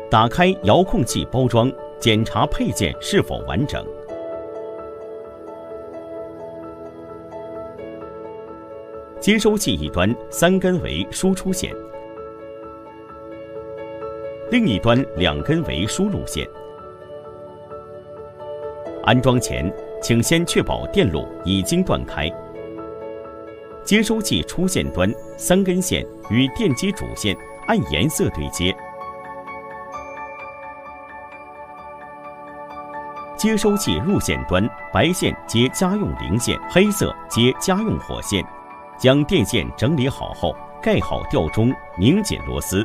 打开遥控器包装，检查配件是否完整。接收器一端3根为输出线，另一端2根为输入线。安装前，请先确保电路已经断开。接收器出线端3根线与电机主线按颜色对接。接收器入线端白线接家用零线，黑色接家用火线。将电线整理好后，盖好吊钟，拧紧螺丝。